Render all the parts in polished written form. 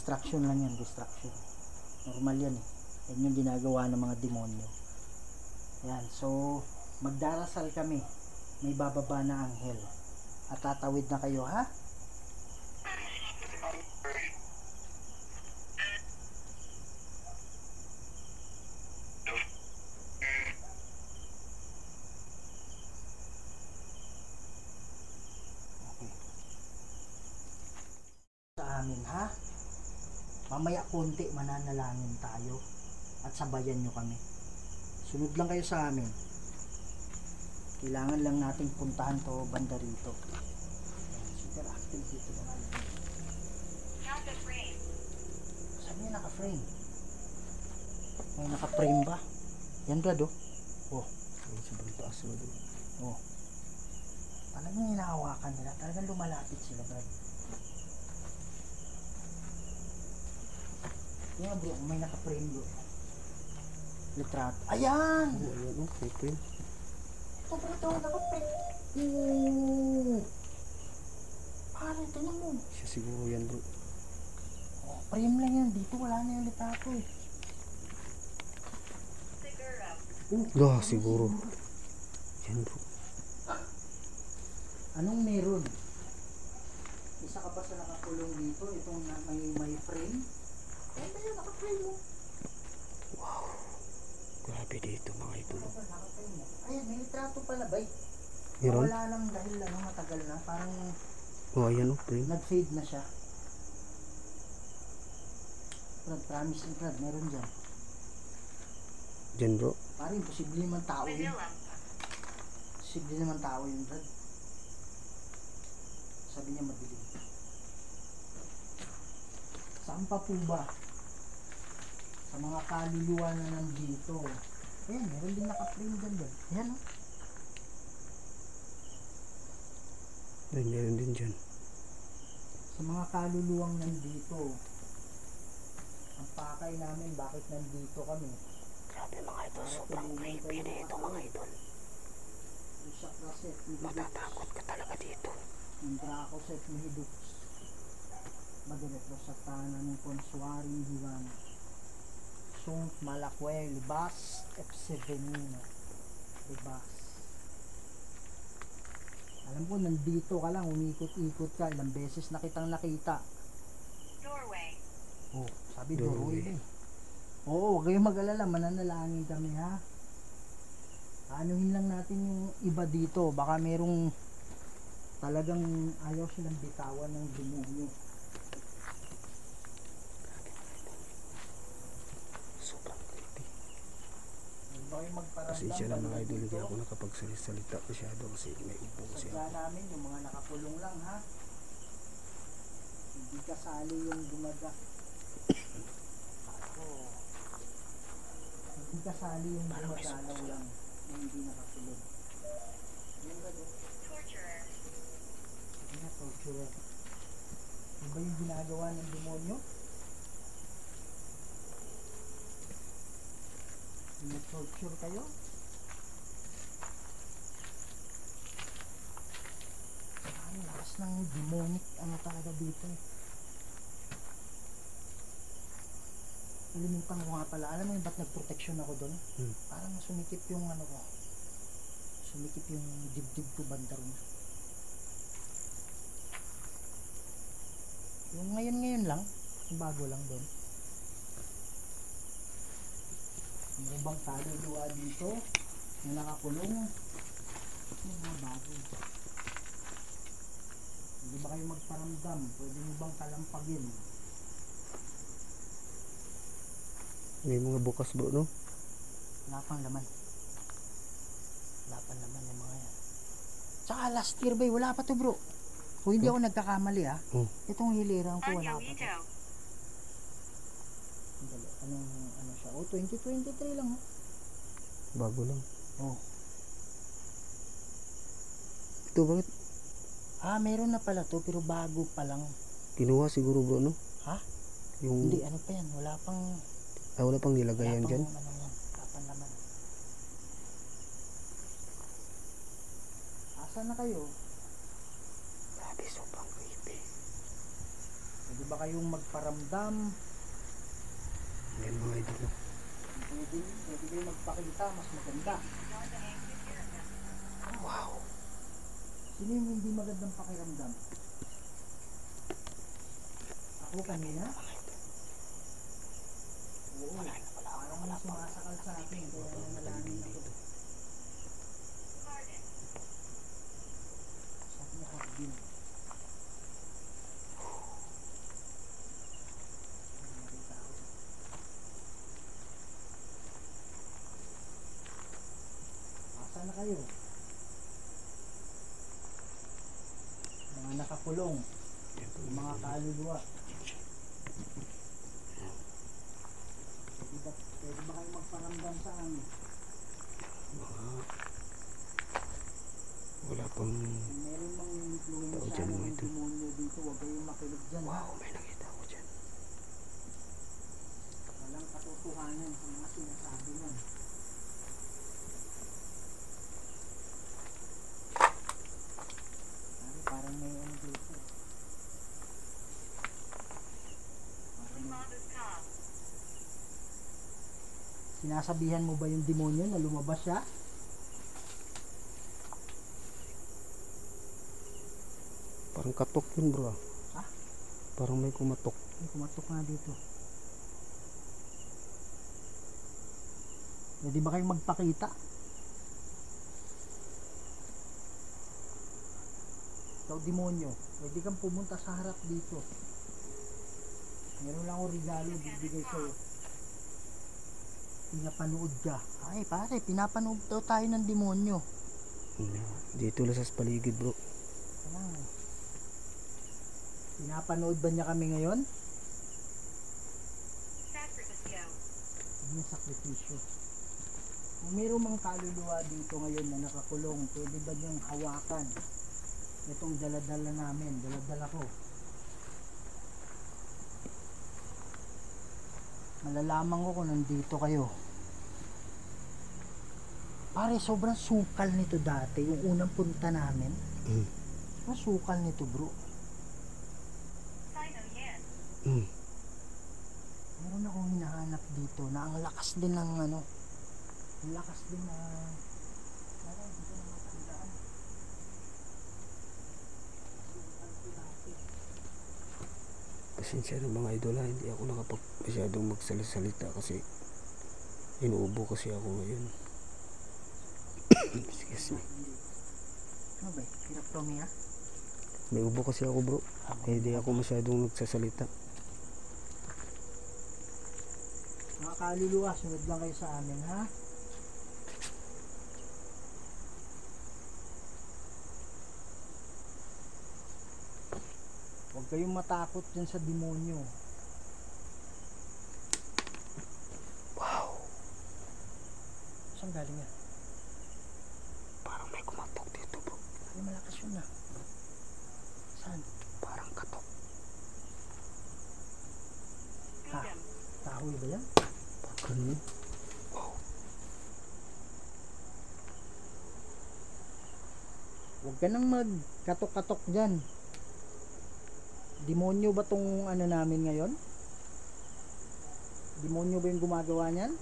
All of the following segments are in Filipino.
Distraction lang yan, distraction. Normal yan eh. Yan yung ginagawa ng mga demonyo. Yan, so magdarasal kami. May bababa na anghel. At tatawid na kayo, ha? Okay. Sa amin, ha? Mamaya konti mananalangin tayo at sabayan nyo kami. Sunod lang kayo sa amin. Kailangan lang nating puntahan to banda rito. Super active dito na lang. Saan niya naka-frame? May naka-frame ba? Yan Brad oh. Oh. Sobrang taas mo doon. Oh. Talagang hinahawakan nila. Talagang lumalapit sila Brad. Yan bro, may naka-frame bro. Litrato. Ayan! Ayan okay frame. Ito bro, ito naka-frame. Oo. Pare, tingnan mo. Siya siguro yan bro. Oh, frame lang yan. Dito wala na yung litrato eh. Siguro. Yan bro. Anong meron? Isa ka ba sa nakakulong dito? Itong may frame? Eh, tayo naka-frame mo. Grabe dito mga idol. Naka-frame mo. Ayan, may litrato pala bay. Meron? Wala lang dahil matagal na. Parang Oh ayan frame. nag-fade na siya. Brad, promise and Brad, meron dyan. Diyan bro. Parang imposible naman tao yun. Imposible naman tao yun Brad. Sabi niya madilim. Saan pa po ba? Sa mga kaluluwa na nandito. Ayan, meron din naka-frame dyan Brad. Ayan o. Meron din dyan. Sa mga kaluluwang nandito. Ang pakay namin bakit nandito kami. Grabe mga idol. Sobrang creepy dito mga idol. Matatakot ka talaga dito. Ang Dracoset Mahidux. Madiretro sa tanan ng Consuaring Diwan. Sunt Malacue Libas Epsevenino. Libas. Alam ko nandito ka lang, umikot-ikot ka, ilang beses na kitang nakita. Doorway. Oh, sabi doorway eh. Oo, huwag kayong mag-alala, mananalangin kami ha. Anuhin lang natin yung iba dito, baka merong talagang ayaw silang bitawan ng demonyo. Sobrang creepy. Huwag ba kayong magparamdam? Pasensya na mga idol. Hindi dito. ako nakapagsalita masyado kasi may ubo kasi Sadya ako. namin yung mga nakakulong lang ha. Hindi kasali yung dumaga. Ako. Hindi kasali yung dumagalaw lang. Yung hindi nakakulong. Yan ba do? Torturer. Yan na, torturer. Yan ba yung ginagawa ng demonyo? Torture kayo? Ang lakas ng demonic ano talaga dito eh. Nalimutan ko nga pala. Alam mo yung ba't nagproteksyon ako doon? Parang sumikip yung ano ko. Sumikip yung dibdib ko banda ron. Yung ngayon lang. Yung bago lang doon. May bang kaluluwa dito na nakakulong. Yung mga bago. Hindi ba kayo magparamdam? Pwede nyo bang kalampagin? May mga bukas bro no? Wala pang laman. Wala pang laman yung mga yan. Tsaka last year ba wala pa to bro. Kung hindi ako nagkakamali ha. Itong hilirang ko wala pa to. Ano siya? Oh, 2023 lang oh. Bago lang. Oh. Ito bakit? Meron na pala to pero bago pa lang. Kinuha siguro bro no? Ha? Yung... Hindi, ano pa yan? Wala pang wala pang nilagayan dyan? ano yan. Wala pang laman. Asan na kayo? Grabe, sobrang creepy. Pwede ba kayong magparamdam? Yan mga idol. Pwede kayong magpakita, mas maganda. Wow. Sino yung hindi magandang pakiramdam? Ako kanina? Oo, parang may sumasakal sa akin, kaya nanalangin ako. Pardon. Sabi niya, Hardin. Nakita ako. Asa na kayo? Mga nakakulong, mga kaluluwa. Pwede ba kayo magparamdam sa amin? Wala pang... Kung meron mang Tao influensya dyan, mga ng ito. demonyo dito, huwag kayong makinig dyan. Ha? Wow, may nakita ako dyan. Walang katotohanan sa mga sinasabi nun. Parang may ano dito. Respond is calm. Sinasabihan mo ba yung demonyo na lumabas siya? Parang katok yun bro. Ha? Parang may kumatok. Ay, kumatok nga dito. Pwede ba kayong magpakita? Ikaw demonyo, pwede kang pumunta sa harap dito. Meron lang akong regalo bibigay sa'yo. Pinapanood ka. Ay pare, pinapanood daw tayo ng demonyo. Dito lang sa paligid bro. Ayan. Pinapanood ba niya kami ngayon? Sacrificio. Yung sakripisyo. Kung mayroong mga kaluluwa dito ngayon na nakakulong, pwede ba niyang hawakan itong daladala namin, daladala ko? Malalaman ko kung nandito kayo. Pare, sobrang sukal nito dati, yung unang punta namin. Sobrang sukal nito bro. Sino yan? Meron akong hinahanap dito na ang lakas din ng ano, ang lakas din na parang hindi ko na matandaan. Sukal ko dati. Pasensya na mga idol ha. Hindi ako nakapag masyadong magsalita kasi inuubo kasi ako ngayon. Excuse me. Ano ba? Hirap Tommy ha? May ubo kasi ako bro. Kaya hindi ako masyadong nagsasalita. Mga kaluluwa, sunod lang kayo sa amin ha? Huwag kayong matakot dyan sa demonyo. Wow. Saan galing yan? Parang may kumatok dito bro. Ay, malakas yun na. Saan? Parang katok. Gugam. Kahoy ba yan? Parang wow. Huwag ka nang magkatok-katok dyan. Demonyo ba tong ano namin ngayon? Demonyo ba yung gumagawa niyan?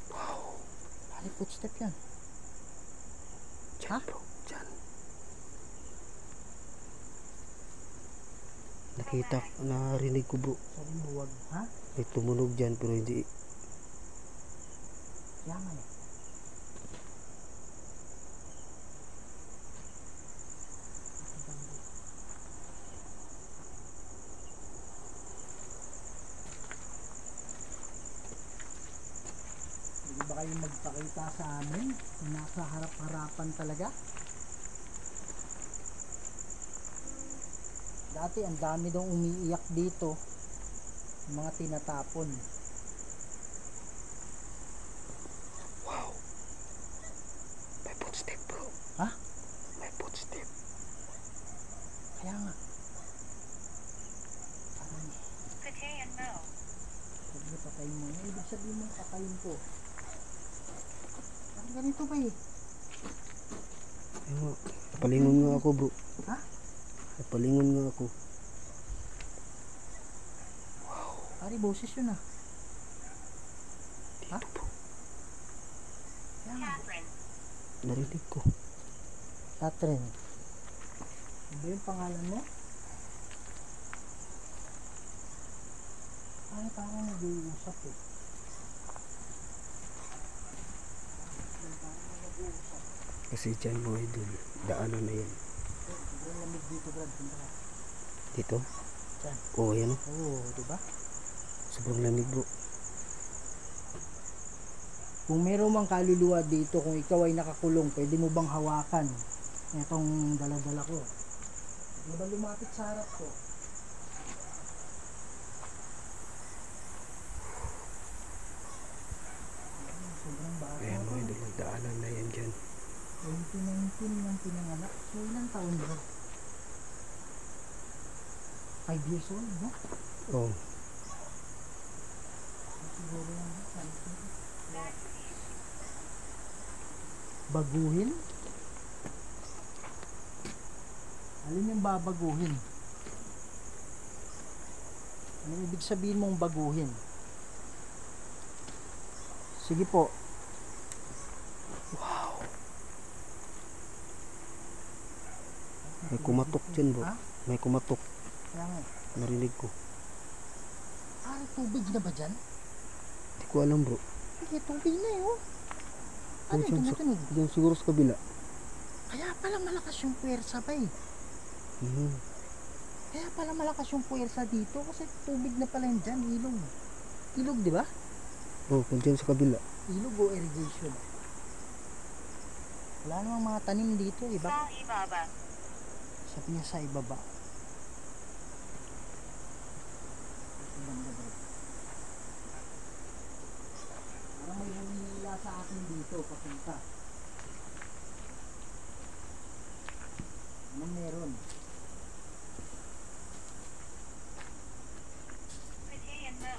Wow. Ay, footstep yan. Diyan Ha? bro. Diyan. Nakita, narinig ko bro. Sabi mo wag, ha? May tumunog dyan pero hindi. Yaman eh. Pwede ba kayong magpakita sa amin? Nasa harap-harapan talaga? Dati ang dami daw umiiyak dito. Yung mga tinatapon. Wow. May footstep bro. Ha? May footstep. Kaya nga. Parang Patay and Mo. huwag niyo patayin mo. Ano ibig sabihin mo patayin ko? Parang ganito ba eh? Ayun nga. Palingon nga ako bro. Ha? Napalingon nga ako. Pare, boses yun ah. Ha? Kaya nga. Catherine. Narinig ko. Catherine. Ano ba yung pangalan mo? Ay, parang nag-uusap eh. Parang nag-uusap. Kasi dyan mga idol, daanan na yan. Sobrang lamig dito, Brad. Punta ka. Dito? Dyan. Oo, yan o. Oo, diba? Sobrang lamig bro. Kung meron mang kaluluwa dito, kung ikaw ay nakakulong, pwede mo bang hawakan itong dala-dala ko? Ano ba lumapit sa harap ko? Sobrang bata Ayan ko. mga idol, daanan na yan dyan. 2019 nang pinanganak. So, ilang taon bro? 5 years old, no? Oo. Siguro lang. Baguhin? Alin yung babaguhin? Anong ibig sabihin mong baguhin? Sige po. May kumatok dyan bro. Ha? May kumatok. Kaya nga. Narinig ko. Ah, tubig na ba dyan? Hindi ko alam bro. Hindi, tubig na yun. Ano yung Dyan sa- tumutunog? Dyan siguro sa kabila. Kaya pala malakas yung puwersa ba eh. Mhm. Kaya pala malakas yung puwersa dito kasi tubig na pala yun dyan, ilog. Ilog, di ba? Oo, kung dyan sa kabila. Ilog o irrigation. Wala namang mga tanim dito, iba. Sa ibaba. Sabi niya sa ibaba. Parang may humihila sa akin dito, papunta. Anong meron? Pati and Mo.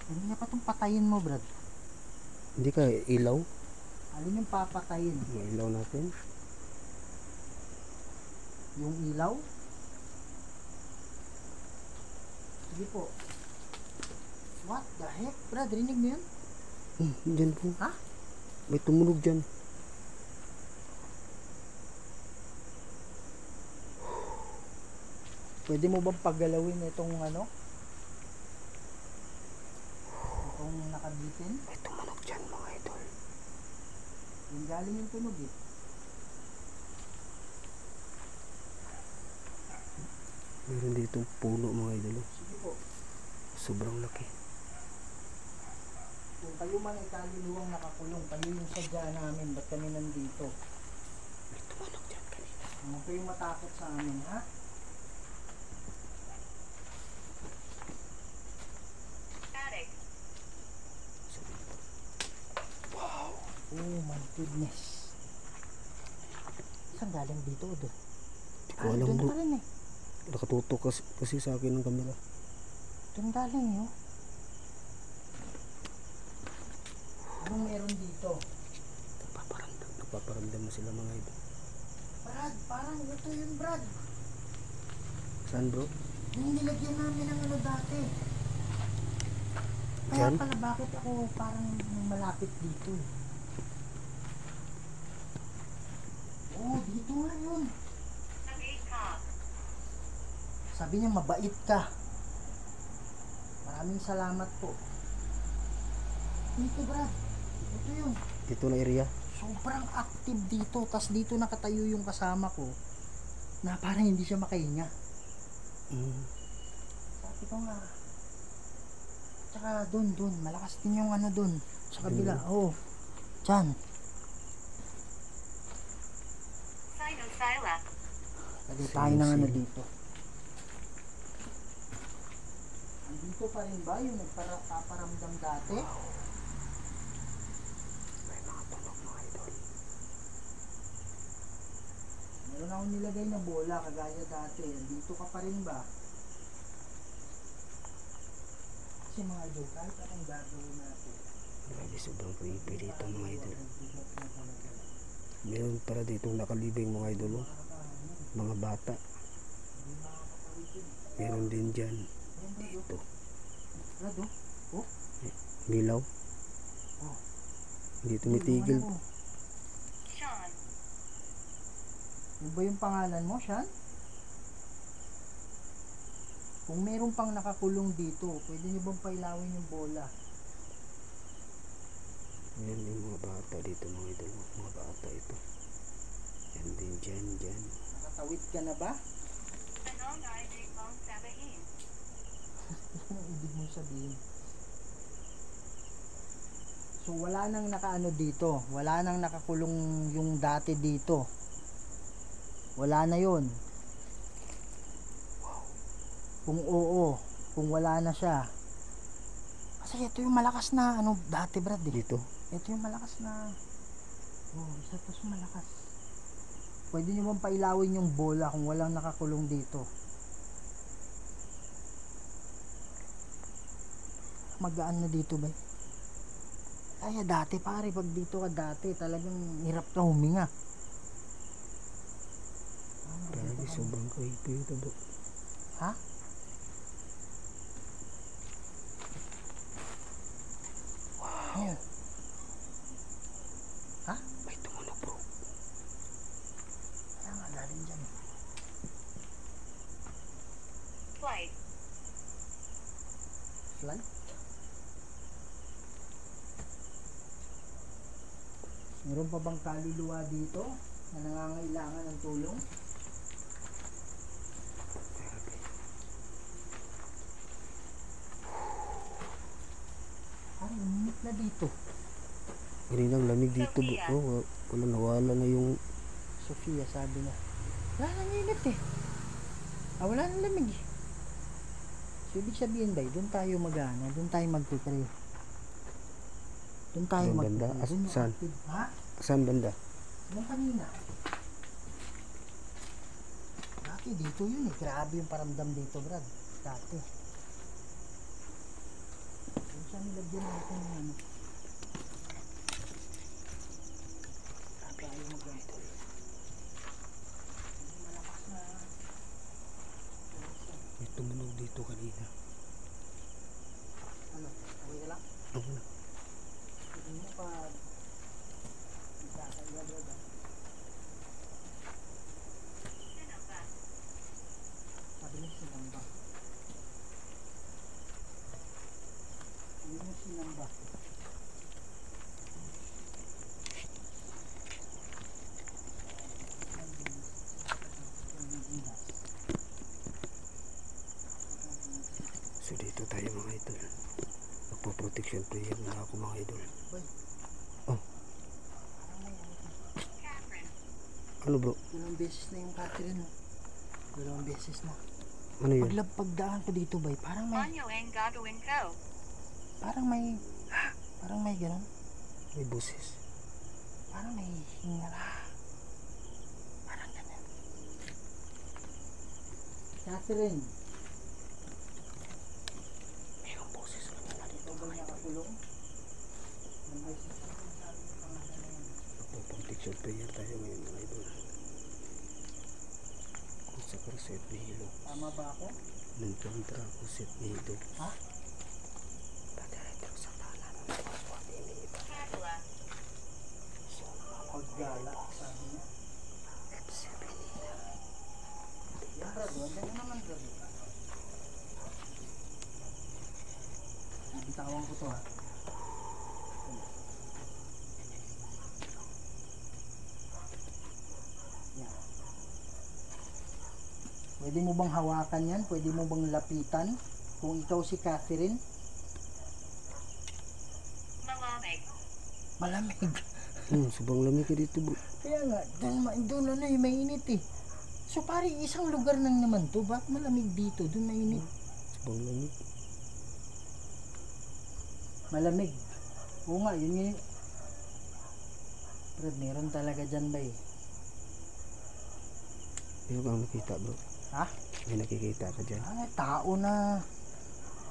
Hindi niya pa itong patayin mo, Brad. Hindi ka ilaw? Alin yung papatayin? Yung ilaw natin. Yung ilaw? Sige po. What the heck? Brad, rinig mo yun? Dyan po. Ha? May tumunog dyan. Pwede mo bang paggalawin itong ano? Itong nakabitin? May tumunog dyan mga idol. Yung galing yung tunog eh. Meron ditong puno mga idol. Sige po. Sobrang laki. Kung kayo man ay kaluluwang nakakulong, kayo yung sadya namin, ba't kami nandito? May tumunog dyan kanina. Huwag kayong matakot sa amin, ha? Attic. Oh my goodness. Saan galing dito o doon? Hindi ko alam doon bro. pa rin eh. Nakatutok kasi sa akin ng kamera. Doon galing yun. Anong meron dito? Nagpaparamdam na sila mga idol. Brad, parang ito yun, Brad. Saan bro? Yung nilagyan namin ng ano dati. Kaya Diyan? pala bakit ako parang malapit dito eh. Oh, dito nga yun. Nag-8 Sabi niya mabait ka. Maraming salamat po. Dito, Brad. Ito yun. Dito na area. Sobrang active dito. Tas dito nakatayo yung kasama ko na parang hindi siya makahinga. Sabi ko nga. Tsaka dun. Malakas din yung ano dun. Sa kabila. Oo. Diyan. Sinosila. Lagay tayo ng ano dito. Andito pa rin ba yung nagpaparamdam dati? May mga tunog mga idol. Meron akong nilagay na bola kagaya dati. Andito ka pa rin ba? Kasi mga idol, kahit anong gagawin natin, Grabe, sobrang creepy dito mga idol. bigat na talaga. Meron para dito nakalibing mga idol. Oh. Mga bata. Meron din dyan. Ayan, Brad, Dito. Brad, oh. Milaw. Oh. Hindi tumitigil. Ano, Sean. Ano ba yung pangalan mo, Sean? Kung meron pang nakakulong dito, pwede nyo bang pailawin yung bola? Yan yung mga bata dito mga idol. Mga bata ito. Yan din dyan. Nakatawid ka na ba? Tanong ay Bong sabihin. Ano ang ibig mong sabihin? So wala nang nakaano dito, wala nang nakakulong yung dati dito. Wala na 'yon. Kung oo, kung wala na siya. Kasi ito yung malakas na ano dati, Brad. Dito. Ito yung malakas na. Oh, isa to sa malakas. Pwede nyo bang pailawin yung bola kung walang nakakulong dito? Magaan na dito ba? Kaya dati pare, pag dito ka dati, talagang hirap ka huminga. Grabe, sobrang creepy ito bro. Ha? Wow. Ha? May tumunog bro. Kaya nga, lalim dyan. Flight. Flight? Meron pa bang kaluluwa dito na nangangailangan ng tulong? Ay, uminit na dito. Ganinang lamig dito bro. Oh, wala, nawala na yung Sofia sabi na, wala nang init eh. Wala nang lamig eh. So, ibig sabihin ba, doon tayo mag-ano, doon tayo magpipray. Doon tayo Doon banda? magpipray. Doon yung Saan? active. Ha? saan banda? Nung kanina. Dati dito yun eh. Grabe yung paramdam dito, Brad. Dati. Doon siya nilagyan natin ng ano. Tayo mag-idol. Malakas na. May tumunog dito kanina. Ano? Okay ka lang? Okay na. Hindi mo pa kakaiba, Brad. Sinamba. Sabi niya sinamba. Hindi mo sinamba. So dito tayo mga idol. Magpo-protection prayer na ako mga idol. Boy, Oh, parang may ano. Catherine. ano bro? Dalawang beses na yung Catherine. Oh. Dalawang beses na. Ano yun? Pagdaan ko dito, bay, parang may, Ano ang gagawin ko? parang may ganun. May buses. Parang may hingala. Parang ganun. Catherine, Mayroong buses kanina dito. ikaw ba nakakulong? Ang beses na sinasabi yung pangalan na yun. Magpo-protection prayer tayo ngayon mga idol. Kung sa Cruset ni Hilo. Tama ba ako? Nung kontra Cruset ni Hilo. Ha? Pagkaretro sa tanan. Catula. Paggala, sabi niya. Yan, Brad. Wala na naman, Brad. Bitawan ko to, ha. Yan. Pwede mo bang hawakan yan? Pwede mo bang lapitan? Kung ikaw si Catherine, Malamig. malamig. Sobrang lamig ka dito bro. Kaya nga, doon ano eh, mainit eh. So pare, isang lugar lang naman to. Bakit malamig dito? Doon mainit. Sobrang lamig. Malamig. Oo nga, yun yun. Pero meron talaga dyan ba eh. Meron kang nakita bro. Ha? May nakikita ka dyan. Tao na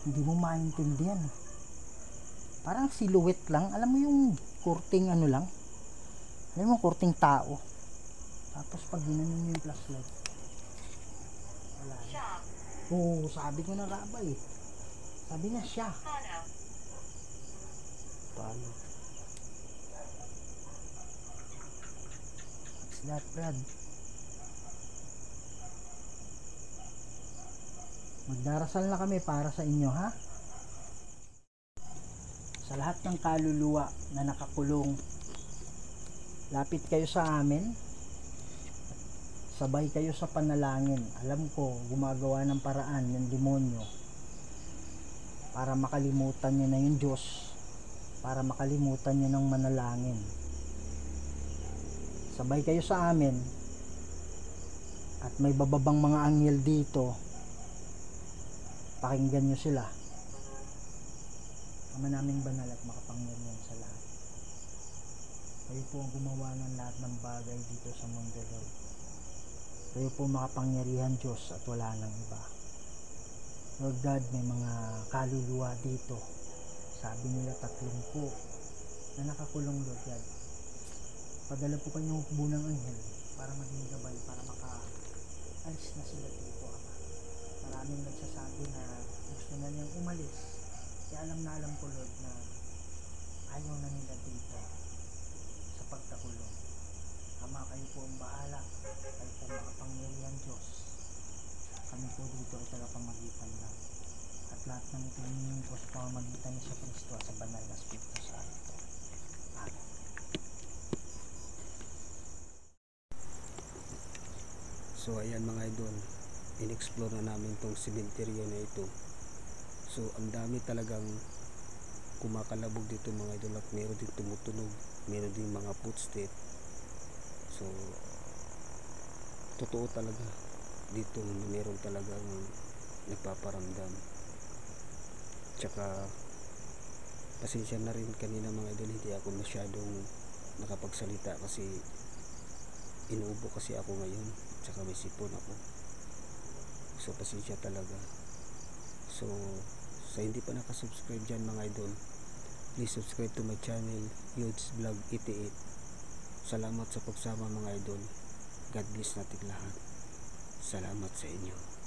hindi mo maintindihan. Parang silhouette lang. Alam mo yung kurting ano lang? Alam mo, kurting tao. Tapos pag ginanon mo yung flashlight. Wala. Shop. Oo, sabi ko na nga ba eh. Sabi na siya. Mono. Paano? What's that, Brad? Magdarasal na kami para sa inyo, ha? Sa lahat ng kaluluwa na nakakulong, lapit kayo sa amin. Sabay kayo sa panalangin. Alam ko, gumagawa ng paraan ng demonyo para makalimutan nyo na yung Diyos, para makalimutan nyo ng manalangin. Sabay kayo sa amin, at may bababang mga anghel dito. Pakinggan nyo sila. Ama naming banal at makapangyarihan sa lahat, kayo po ang gumawa ng lahat ng bagay dito sa mundo, Lord. Kayo po makapangyarihan Diyos at wala nang iba. Lord God, may mga kaluluwa dito. Sabi nila 30 po na nakakulong, Lord God. Padala po kanyang hukbo ng anghel para maging gabay, para maka-alis na sila dito, Ama. Maraming nagsasabi na gusto na niyang umalis. Kaya alam ko, Lord, na ayaw na nila dito sa pagkakulong. Ama, kayo po ang bahala. Kayo po makapangyarihan Diyos. Kami po dito ay tagapamagitan lang. At lahat ng ito hinihingi ko sa pamamagitan ni sa Kristo at sa banal na Espiritu Santo. Amen. So ayan mga idol, in-explore na namin tong sementeryo na ito. So ang dami talagang kumakalabog dito mga idol, at meron din tumutunog, meron din mga footstep. So totoo talaga dito, meron talagang nagpaparamdam. Tsaka pasensya na rin kanina mga idol, hindi ako masyadong nakapagsalita kasi inuubo kasi ako ngayon, tsaka may sipon ako. So pasensya talaga. So sa hindi pa nakasubscribe dyan mga idol, please subscribe to my channel, Yudes Vlog 88. Salamat sa pagsama mga idol. God bless natin lahat. Salamat sa inyo.